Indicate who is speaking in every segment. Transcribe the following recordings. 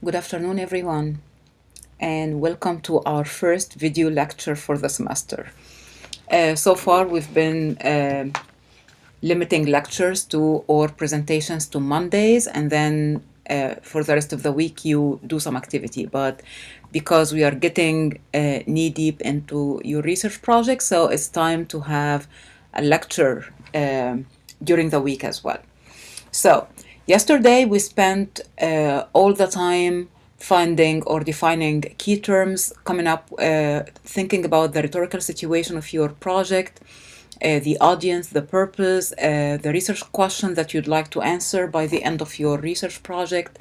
Speaker 1: Good afternoon, everyone, and welcome to our first video lecture for the semester. So far, we've been limiting lectures to or presentations to Mondays, and then for the rest of the week, you do some activity. But because we are getting knee deep into your research project, so it's time to have a lecture during the week as well. So, yesterday we spent all the time finding or defining key terms, coming up, thinking about the rhetorical situation of your project, the audience, the purpose, the research question that you'd like to answer by the end of your research project,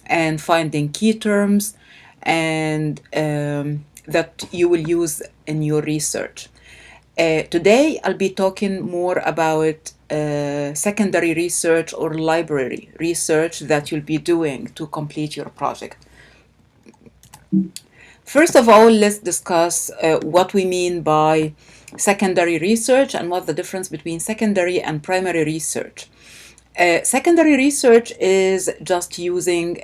Speaker 1: and finding key terms and that you will use in your research. Today, I'll be talking more about secondary research or library research that you'll be doing to complete your project. First of all, let's discuss what we mean by secondary research and what the difference between secondary and primary research. Secondary research is just using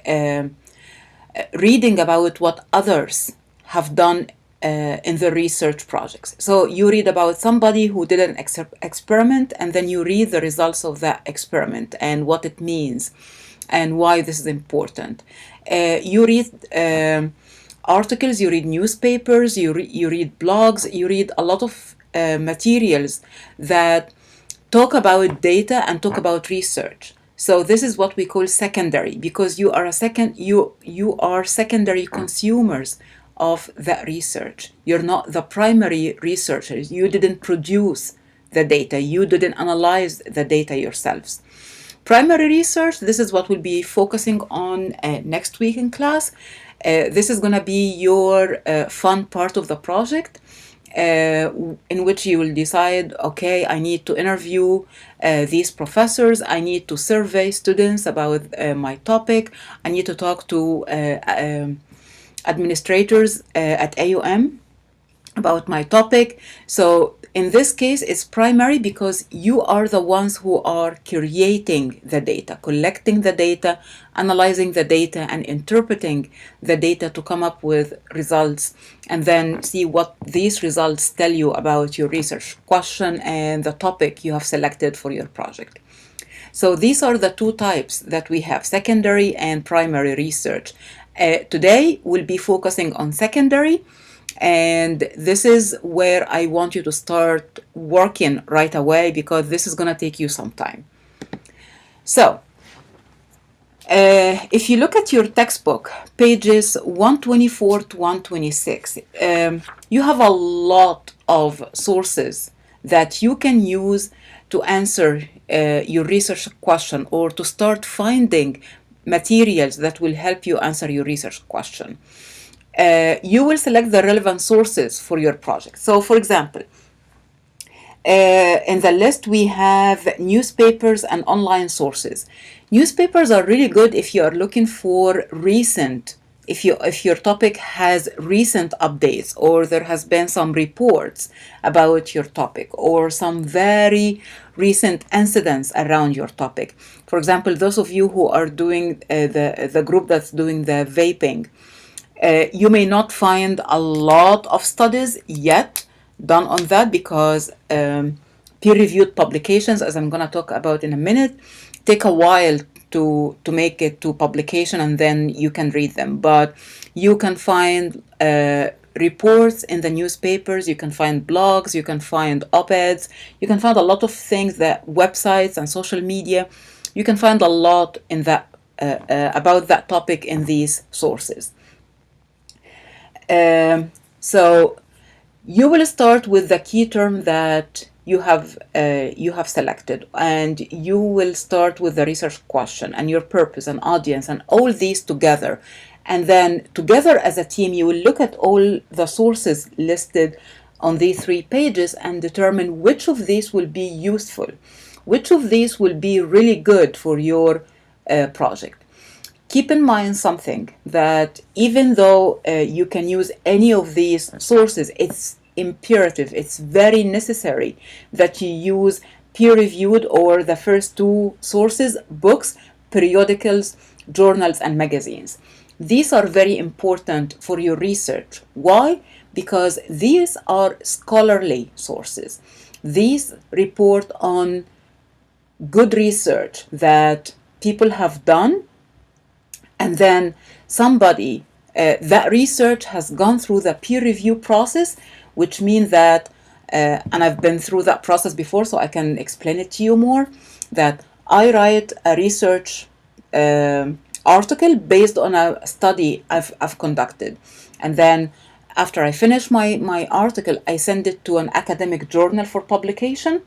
Speaker 1: reading about what others have done in the research projects. So you read about somebody who did an experiment, and then you read the results of that experiment and what it means and why this is important. You read articles, you read newspapers, you read blogs, you read a lot of materials that talk about data and talk about research. So this is what we call secondary, because you are secondary consumers of that research. You're not the primary researchers. You didn't produce the data. You didn't analyze the data yourselves. Primary research, this is what we'll be focusing on next week in class. This is going to be your fun part of the project. In which you will decide, okay, I need to interview these professors, I need to survey students about my topic, I need to talk to administrators at AUM about my topic. So in this case, it's primary because you are the ones who are creating the data, collecting the data, analyzing the data, and interpreting the data to come up with results, and then see what these results tell you about your research question and the topic you have selected for your project. So these are the two types that we have, secondary and primary research. Today, we'll be focusing on secondary, and this is where I want you to start working right away because this is going to take you some time. So, if you look at your textbook, pages 124 to 126, you have a lot of sources that you can use to answer your research question or to start finding materials that will help you answer your research question. You will select the relevant sources for your project. So, for example, in the list we have newspapers and online sources. Newspapers are really good if you are looking for recent, if your topic has recent updates, or there has been some reports about your topic, or some very recent incidents around your topic. For example, those of you who are doing the group that's doing the vaping, you may not find a lot of studies yet done on that because peer-reviewed publications, as I'm going to talk about in a minute, take a while to make it to publication, and then you can read them. But you can find reports in the newspapers, you can find blogs, you can find op-eds, you can find a lot of things, that websites and social media. You can find a lot in that about that topic in these sources. So you will start with the key term that you have selected, and you will start with the research question and your purpose and audience and all these together. And then together as a team, you will look at all the sources listed on these 3 pages and determine which of these will be useful, which of these will be really good for your project. Keep in mind something, that even though you can use any of these sources, it's imperative, it's very necessary that you use peer-reviewed or the first 2 sources, books, periodicals, journals, and magazines. these are very important for your research. Why? Because these are scholarly sources. These report on good research that people have done, and then somebody, that research has gone through the peer review process, which means that, and I've been through that process before, so I can explain it to you more, that I write a research article based on a study I've conducted. And then after I finish my article, I send it to an academic journal for publication.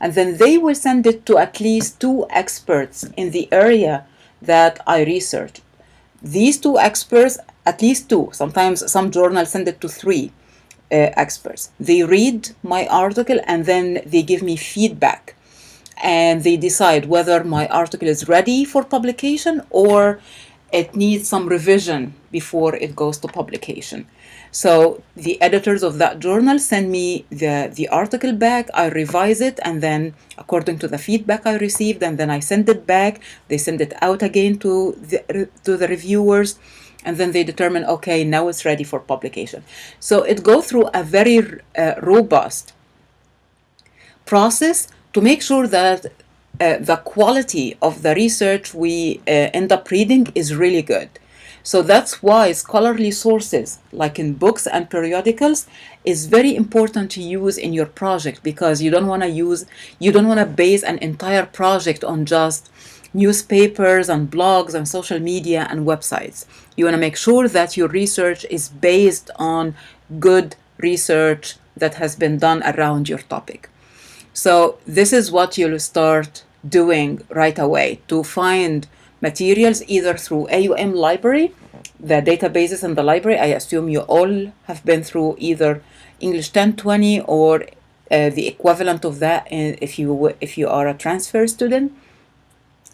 Speaker 1: And then they will send it to at least 2 experts in the area that I researched. These 2 experts, at least 2, sometimes some journals send it to 3 experts. They read my article and then they give me feedback. And they decide whether my article is ready for publication or it needs some revision before it goes to publication. So the editors of that journal send me the article back, I revise it, and then according to the feedback I received, and then I send it back, they send it out again to the reviewers, and then they determine, okay, now it's ready for publication. So it goes through a very robust process to make sure that the quality of the research we end up reading is really good. So that's why scholarly sources, like in books and periodicals, is very important to use in your project, because you don't want to base an entire project on just newspapers and blogs and social media and websites. You want to make sure that your research is based on good research that has been done around your topic. So this is what you'll start doing right away, to find materials either through AUM library, the databases in the library. I assume you all have been through either English 1020 or the equivalent of that if you are a transfer student.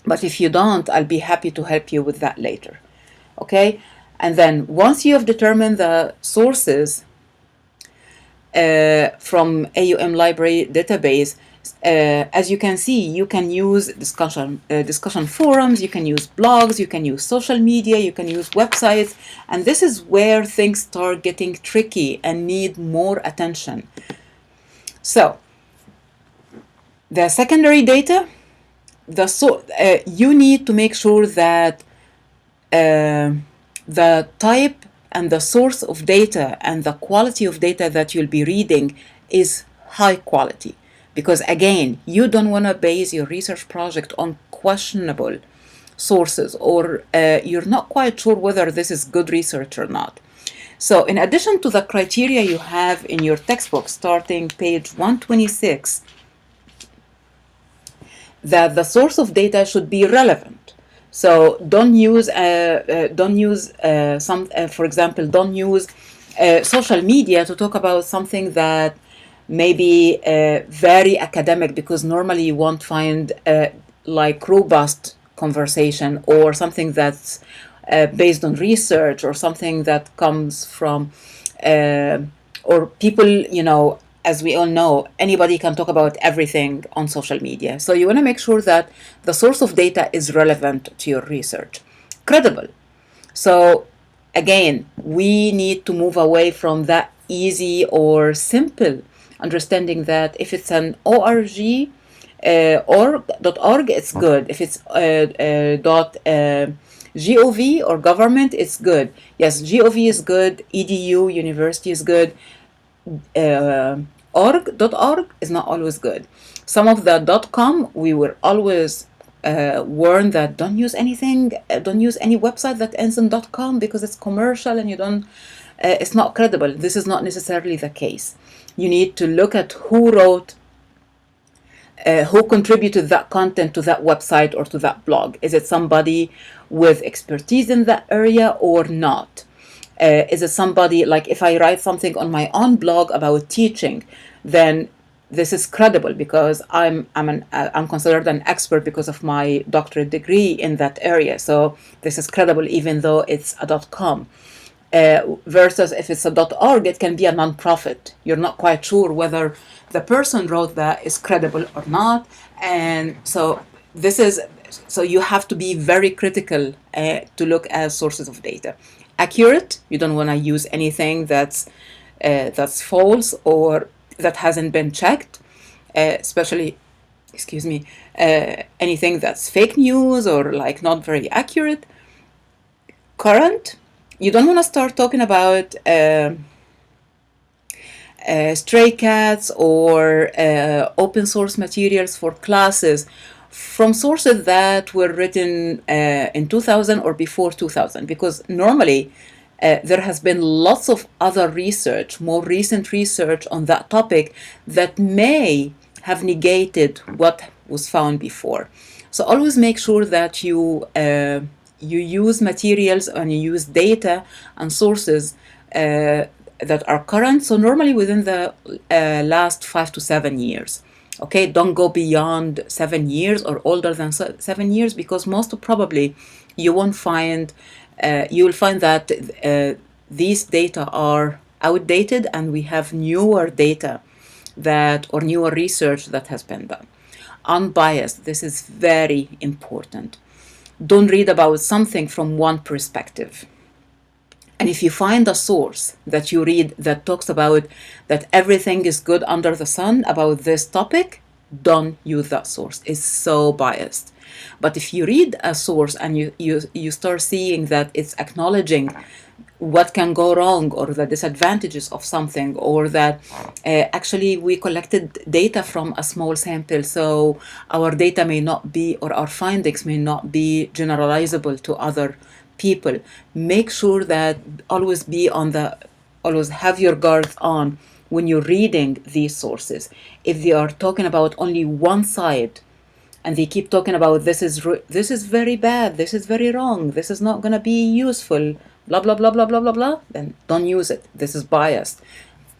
Speaker 1: But if you don't, I'll be happy to help you with that later. Okay? And then once you have determined the sources from AUM library database, as you can see, you can use discussion forums, you can use blogs, you can use social media, you can use websites, and this is where things start getting tricky and need more attention. So, the secondary data, you need to make sure that the type and the source of data and the quality of data that you'll be reading is high quality. Because again, you don't want to base your research project on questionable sources, or you're not quite sure whether this is good research or not. So in addition to the criteria you have in your textbook, starting page 126, that the source of data should be relevant. So don't use for example, don't use social media to talk about something that maybe very academic, because normally you won't find like robust conversation, or something that's based on research, or something that comes from or people, as we all know, anybody can talk about everything on social media. So you want to make sure that the source of data is relevant to your research, credible. So again, we need to move away from that easy or simple understanding that if it's an org, .org, it's good. If it's .gov or government, it's good. Yes, gov is good, edu, university is good. .org is not always good. Some of the .com, we were always warned that don't use any website that ends in .com, because it's commercial and it's not credible. This is not necessarily the case. You need to look at who wrote, who contributed that content to that website or to that blog. Is it somebody with expertise in that area or not? Is it somebody, like if I write something on my own blog about teaching, then this is credible because I'm considered an expert because of my doctorate degree in that area. So this is credible even though it's a .com. Versus if it's a .org, it can be a non-profit. You're not quite sure whether the person wrote that is credible or not. And so this is so you have to be very critical to look at sources of data. Accurate, you don't want to use anything that's false or that hasn't been checked, especially, excuse me, anything that's fake news or like not very accurate. Current, you don't want to start talking about stray cats or open source materials for classes from sources that were written in 2000 or before 2000, because normally there has been lots of other research, more recent research on that topic that may have negated what was found before. So always make sure that you use materials and you use data and sources that are current. So normally within the last 5 to 7 years. Okay, don't go beyond 7 years or older than 7 years, because most probably you won't find, you will find that these data are outdated and we have newer data that, or newer research that has been done. Unbiased, this is very important. Don't read about something from one perspective. And if you find a source that you read that talks about that everything is good under the sun about this topic, don't use that source. It's so biased. But if you read a source and you start seeing that it's acknowledging what can go wrong or the disadvantages of something, or that actually we collected data from a small sample, so our data may not be, or our findings may not be generalizable to other people, make sure that always have your guards on when you're reading these sources. If they are talking about only one side and they keep talking about this is very bad, this is very wrong, this is not going to be useful, blah blah blah blah blah blah blah, then don't use it. This is biased.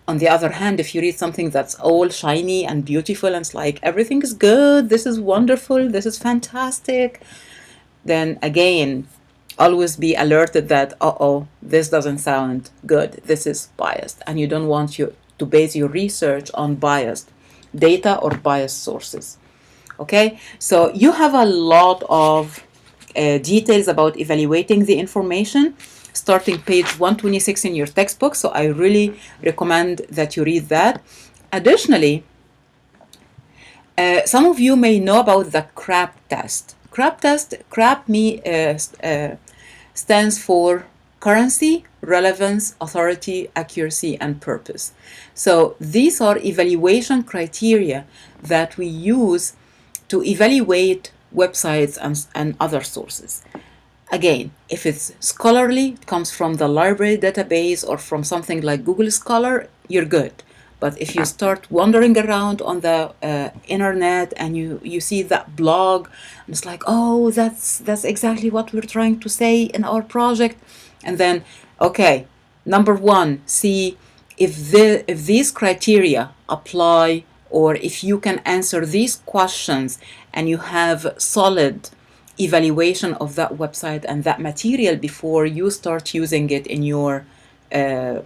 Speaker 1: On the other hand, if you read something that's all shiny and beautiful and it's like everything is good, this is wonderful, this is fantastic, then again, always be alerted that, this doesn't sound good, this is biased, and you don't want you to base your research on biased data or biased sources. Okay, so you have a lot of details about evaluating the information, starting page 126 in your textbook, so I really recommend that you read that. Additionally, some of you may know about the CRAP test. CRAP stands for currency, relevance, authority, accuracy, and purpose. So these are evaluation criteria that we use to evaluate websites and other sources. Again, if it's scholarly, it comes from the library database or from something like Google Scholar, you're good. But if you start wandering around on the internet and you see that blog, and it's like, oh, that's exactly what we're trying to say in our project. And then, okay, number one, see if these criteria apply, or if you can answer these questions and you have solid evaluation of that website and that material before you start using it in your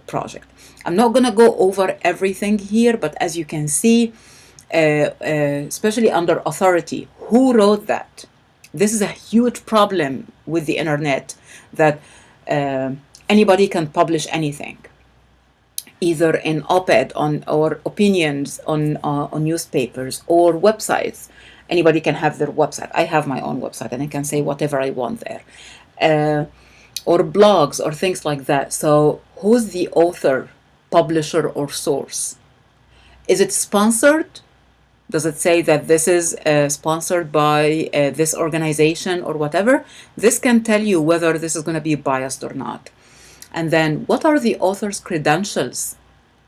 Speaker 1: project. I'm not going to go over everything here, but as you can see, especially under authority, who wrote that? This is a huge problem with the internet, that anybody can publish anything, either in op-ed or opinions on newspapers or websites. Anybody can have their website. I have my own website and I can say whatever I want there. Or blogs or things like that. So who's the author, publisher, or source? Is it sponsored? Does it say that this is sponsored by this organization or whatever? This can tell you whether this is going to be biased or not. And then what are the author's credentials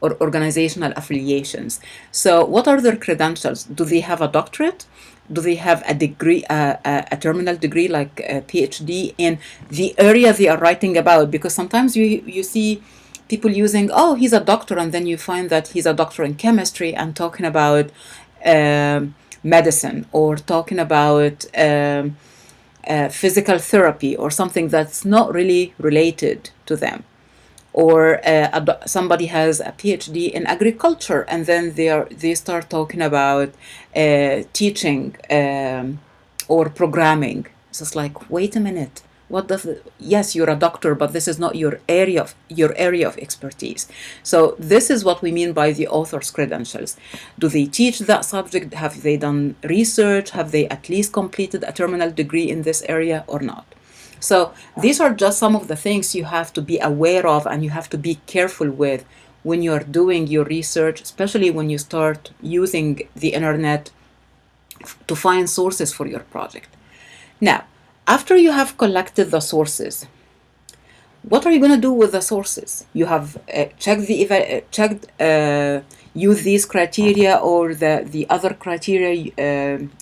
Speaker 1: or organizational affiliations? So what are their credentials? Do they have a doctorate? Do they have a degree, a terminal degree like a PhD in the area they are writing about? Because sometimes you see people using, oh, he's a doctor, and then you find that he's a doctor in chemistry and talking about medicine, or talking about physical therapy or something that's not really related to them. Or somebody has a PhD in agriculture, and then they start talking about teaching or programming. It's just like, wait a minute. What does yes, you're a doctor, but this is not your area of expertise. So this is what we mean by the author's credentials. Do they teach that subject? Have they done research? Have they at least completed a terminal degree in this area or not? So these are just some of the things you have to be aware of and you have to be careful with when you're doing your research, especially when you start using the internet to find sources for your project. Now, after you have collected the sources, what are you going to do with the sources? You have use these criteria or the other criteria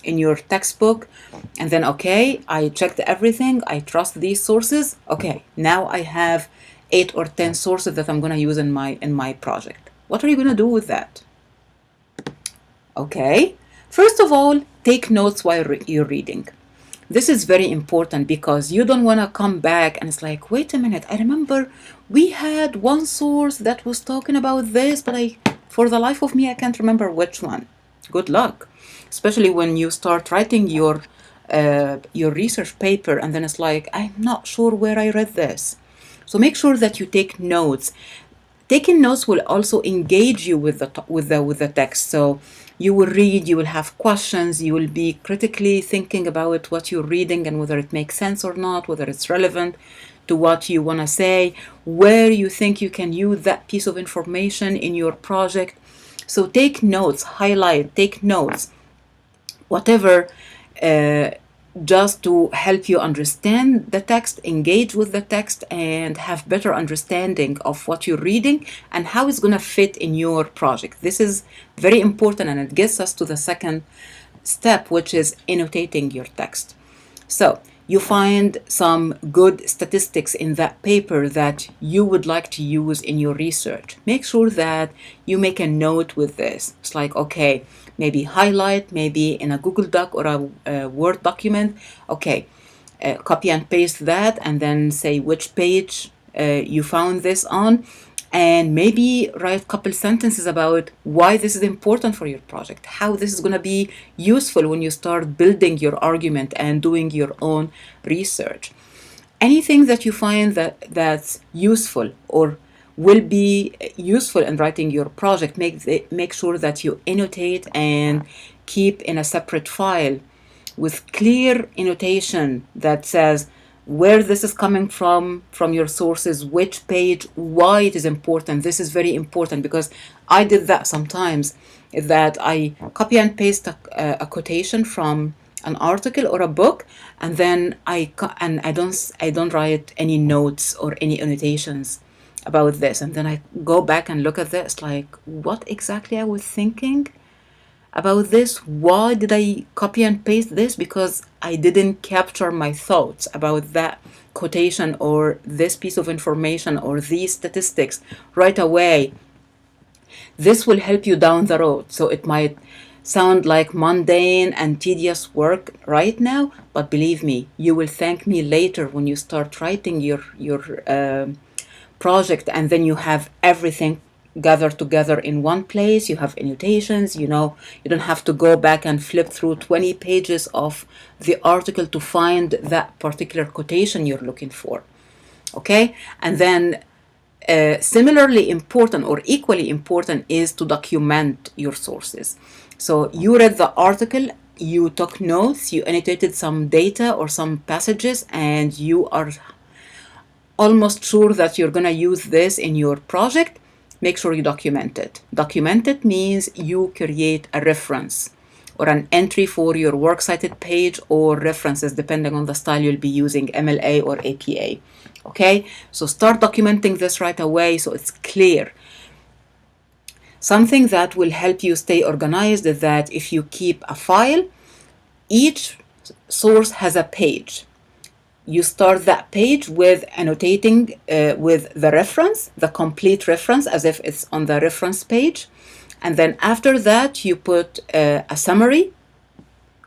Speaker 1: in your textbook, and then, okay, I checked everything, I trust these sources. Okay, now I have 8 or 10 sources that I'm going to use in my project. What are you going to do with that? Okay, first of all, take notes while you're reading. This is very important because you don't want to come back and it's like, wait a minute, I remember we had one source that was talking about this, but for the life of me, I can't remember which one. Good luck, especially when you start writing your research paper and then it's like, I'm not sure where I read this. So make sure that you take notes. Taking notes will also engage you with the text. So you will read, you will have questions, you will be critically thinking about what you're reading and whether it makes sense or not, whether it's relevant to what you want to say, where you think you can use that piece of information in your project. So take notes, highlight, take notes, whatever, just to help you understand the text, engage with the text, and have better understanding of what you're reading and how it's going to fit in your project. This is very important, and it gets us to the second step, which is annotating your text. So you find some good statistics in that paper that you would like to use in your research. Make sure that you make a note with this. It's like, okay, maybe highlight, maybe in a Google Doc or a Word document. Okay, copy and paste that and then say which page you found this on, and maybe write a couple sentences about why this is important for your project, how this is going to be useful when you start building your argument and doing your own research. Anything that you find that's useful or will be useful in writing your project, make sure that you annotate and keep in a separate file with clear annotation that says where this is coming from your sources, which page, why it is important. This is very important because I did that sometimes, that I copy and paste a quotation from an article or a book, and then I don't write any notes or any annotations about this, and then I go back and look at this like, what exactly I was thinking about this? Why did I copy and paste this? Because I didn't capture my thoughts about that quotation or this piece of information or these statistics right away. This will help you down the road. So it might sound like mundane and tedious work right now, but believe me, you will thank me later when you start writing your project, and then you have everything gathered together in one place. You have annotations, you don't have to go back and flip through 20 pages of the article to find that particular quotation you're looking for. Okay, and then similarly important or equally important is to document your sources. So you read the article, you took notes, you annotated some data or some passages, and you are almost sure that you're going to use this in your project. Make sure you document it. Document it means you create a reference or an entry for your works cited page or references, depending on the style you'll be using, MLA or APA. Okay, so start documenting this right away so it's clear. Something that will help you stay organized is that if you keep a file, each source has a page. You start that page with annotating with the reference, the complete reference, as if it's on the reference page. And then after that, you put a summary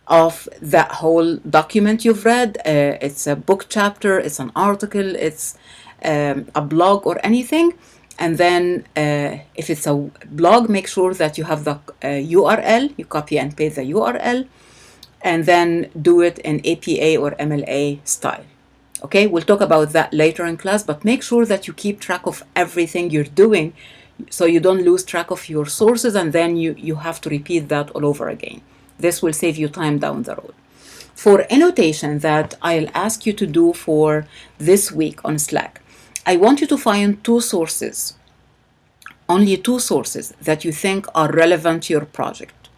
Speaker 1: of that whole document you've read. It's a book chapter, it's an article, it's a blog or anything. And then if it's a blog, make sure that you have the URL, you copy and paste the URL. and then do it in APA or MLA style. Okay, we'll talk about that later in class, but make sure that you keep track of everything you're doing so you don't lose track of your sources and then you have to repeat that all over again. This will save you time down the road. For annotation that I'll ask you to do for this week on Slack, I want you to find only two sources that you think are relevant to your project.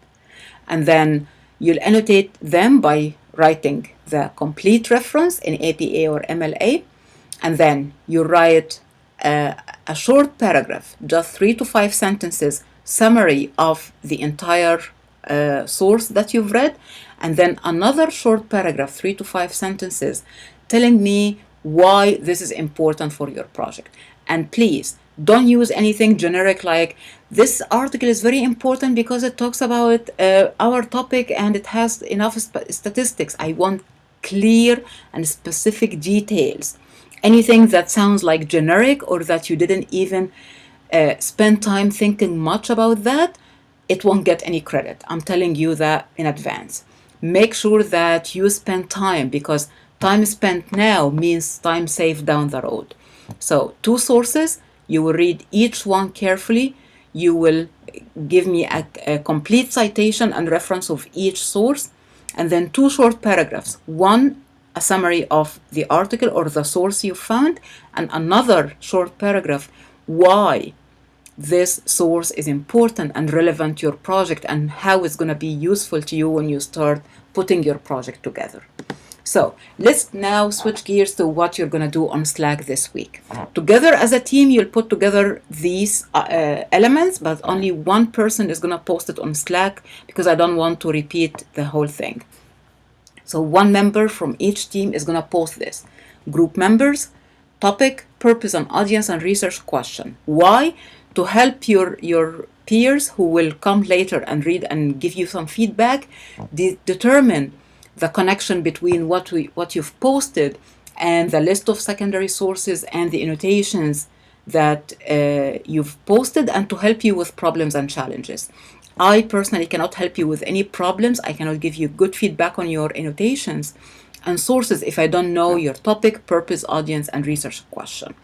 Speaker 1: And then you'll annotate them by writing the complete reference in APA or MLA, and then you write a short paragraph, just 3 to 5 sentences, summary of the entire source that you've read, and then another short paragraph, 3 to 5 sentences, telling me why this is important for your project. And please, don't use anything generic like, this article is very important because it talks about our topic and it has enough statistics. I want clear and specific details. Anything that sounds like generic or that you didn't even spend time thinking much about that, it won't get any credit. I'm telling you that in advance. Make sure that you spend time, because time spent now means time saved down the road. So 2 sources, you will read each one carefully. You will give me a complete citation and reference of each source, and then 2 short paragraphs. One, a summary of the article or the source you found, and another short paragraph, why this source is important and relevant to your project and how it's going to be useful to you when you start putting your project together. So let's now switch gears to what you're going to do on Slack this week. Together as a team, you'll put together these elements, but only one person is going to post it on Slack because I don't want to repeat the whole thing. So one member from each team is going to post this. Group members, topic, purpose and audience, and research question. Why? To help your peers who will come later and read and give you some feedback, determine the connection between what you've posted and the list of secondary sources and the annotations that you've posted, and to help you with problems and challenges. I personally cannot help you with any problems. I cannot give you good feedback on your annotations and sources if I don't know your topic, purpose, audience, and research question.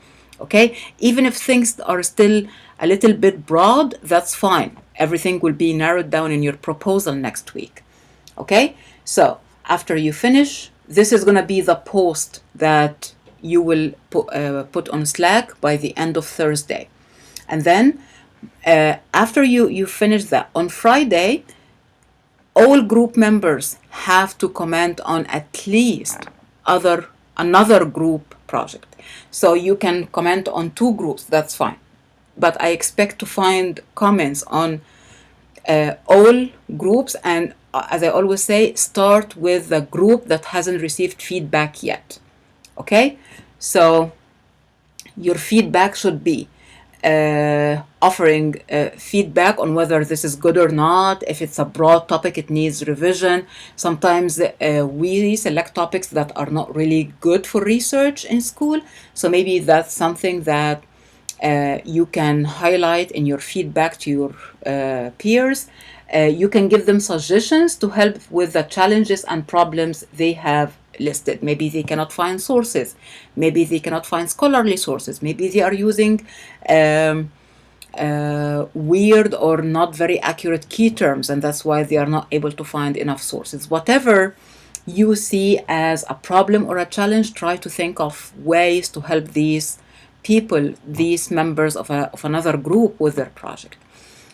Speaker 1: Okay? Even if things are still a little bit broad, that's fine. Everything will be narrowed down in your proposal next week. Okay? So after you finish, this is going to be the post that you will put on Slack by the end of Thursday. And then after you finish that, on Friday, all group members have to comment on at least another group project. So you can comment on 2 groups, that's fine. But I expect to find comments on all groups, and as I always say, start with the group that hasn't received feedback yet. Okay? So your feedback should be offering feedback on whether this is good or not. If it's a broad topic, it needs revision. Sometimes we select topics that are not really good for research in school. So maybe that's something that you can highlight in your feedback to your peers. You can give them suggestions to help with the challenges and problems they have listed. Maybe they cannot find sources. Maybe they cannot find scholarly sources. Maybe they are using weird or not very accurate key terms, and that's why they are not able to find enough sources. Whatever you see as a problem or a challenge, try to think of ways to help these people, these members of another group with their project.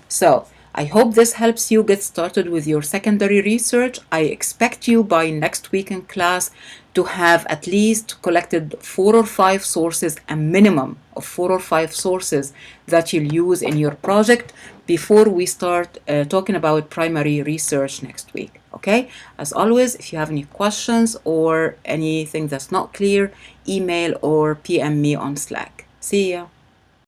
Speaker 1: So I hope this helps you get started with your secondary research. I expect you by next week in class to have at least collected 4 or 5 sources, a minimum of 4 or 5 sources that you'll use in your project before we start talking about primary research next week. Okay? As always, if you have any questions or anything that's not clear, email or PM me on Slack. See ya.